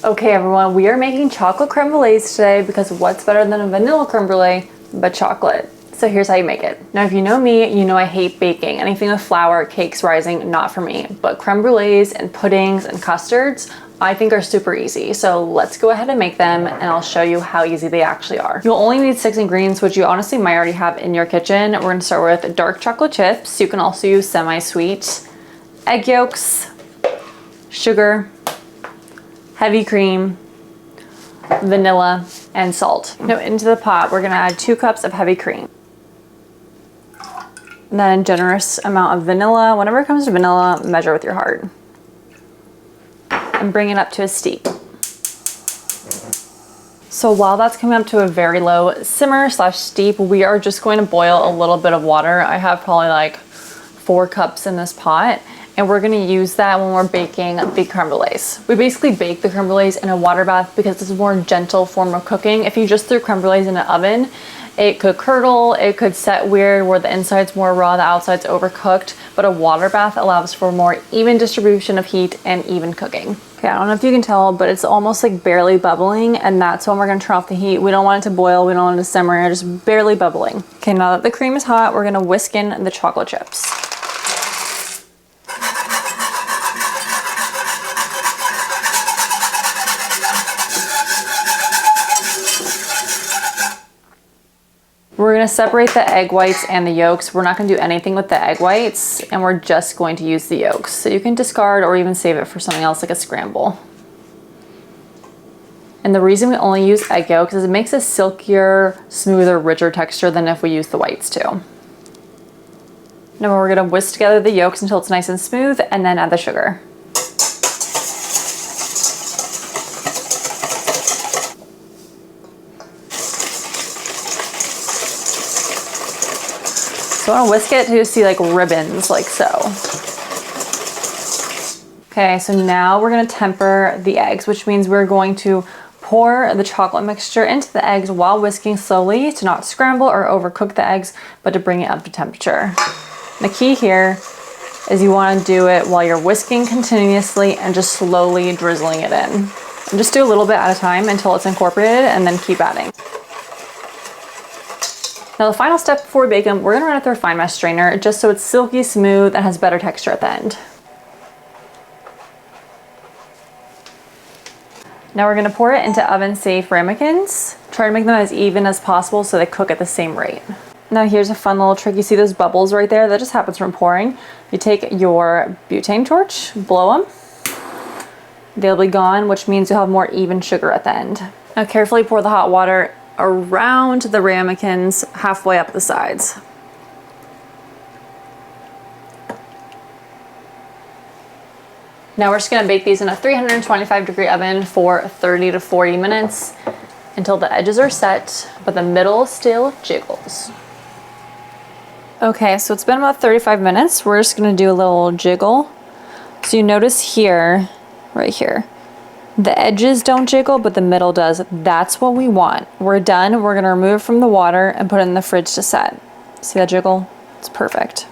Okay everyone, we are making chocolate creme brulees today because what's better than a vanilla creme brulee but chocolate? So here's how you make it. Now if you know me, you know I hate baking. Anything with flour, cakes, rising, not for me. But creme brulees and puddings and custards, I think are super easy. So let's go ahead and make them and I'll show you how easy they actually are. You'll only need 6 ingredients, which you honestly might already have in your kitchen. We're gonna start with dark chocolate chips. You can also use semi-sweet, egg yolks, sugar, heavy cream, vanilla, and salt. Now into the pot, we're gonna add 2 cups of heavy cream. And then a generous amount of vanilla. Whenever it comes to vanilla, measure with your heart. And bring it up to a steep. So while that's coming up to a very low simmer / steep, we are just going to boil a little bit of water. I have probably like 4 cups in this pot. And we're gonna use that when we're baking the creme brulees. We basically bake the creme brulees in a water bath because it's a more gentle form of cooking. If you just threw creme brulees in an oven, it could curdle, it could set weird where the inside's more raw, the outside's overcooked, but a water bath allows for more even distribution of heat and even cooking. Okay, I don't know if you can tell, but it's almost like barely bubbling, and that's when we're gonna turn off the heat. We don't want it to boil, we don't want it to simmer, just barely bubbling. Okay, now that the cream is hot, we're gonna whisk in the chocolate chips. We're gonna separate the egg whites and the yolks. We're not gonna do anything with the egg whites, and we're just going to use the yolks. So you can discard or even save it for something else like a scramble. And the reason we only use egg yolks is it makes a silkier, smoother, richer texture than if we use the whites too. Now we're gonna whisk together the yolks until it's nice and smooth, and then add the sugar. So I want to whisk it to see like ribbons, like so. Okay, so now we're gonna temper the eggs, which means we're going to pour the chocolate mixture into the eggs while whisking slowly to not scramble or overcook the eggs, but to bring it up to temperature. The key here is you want to do it while you're whisking continuously and just slowly drizzling it in. And just do a little bit at a time until it's incorporated and then keep adding. Now the final step before we bake them, we're gonna run it through a fine mesh strainer just so it's silky smooth and has better texture at the end. Now we're gonna pour it into oven-safe ramekins. Try to make them as even as possible so they cook at the same rate. Now here's a fun little trick. You see those bubbles right there? That just happens from pouring. You take your butane torch, blow them. They'll be gone, which means you'll have more even sugar at the end. Now carefully pour the hot water around the ramekins halfway up the sides. Now we're just gonna bake these in a 325-degree oven for 30 to 40 minutes until the edges are set, but the middle still jiggles. Okay, so it's been about 35 minutes. We're just gonna do a little jiggle. So you notice here, right here, the edges don't jiggle, but the middle does. That's what we want. We're done. We're gonna remove it from the water and put it in the fridge to set. See that jiggle? It's perfect.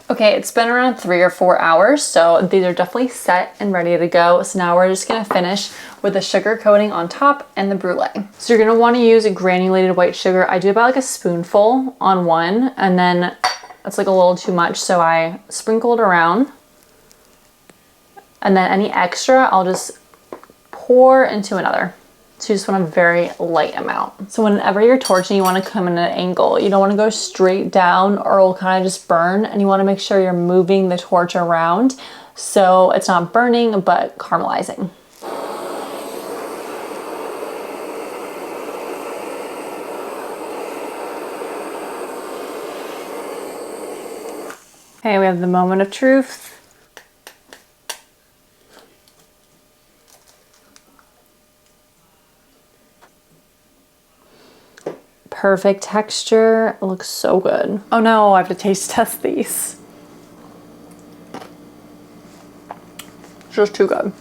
Okay, it's been around 3 or 4 hours, so these are definitely set and ready to go. So now we're just gonna finish with the sugar coating on top and the brulee. So you're gonna wanna use granulated white sugar. I do about like a spoonful on one, and then that's like a little too much, so I sprinkle it around. And then any extra, I'll just pour into another. So you just want a very light amount. So whenever you're torching, you want to come in at an angle. You don't want to go straight down or it'll kind of just burn. And you want to make sure you're moving the torch around so it's not burning, but caramelizing. Okay, we have the moment of truth. Perfect texture. It looks so good. Oh no, I have to taste test these. It's just too good.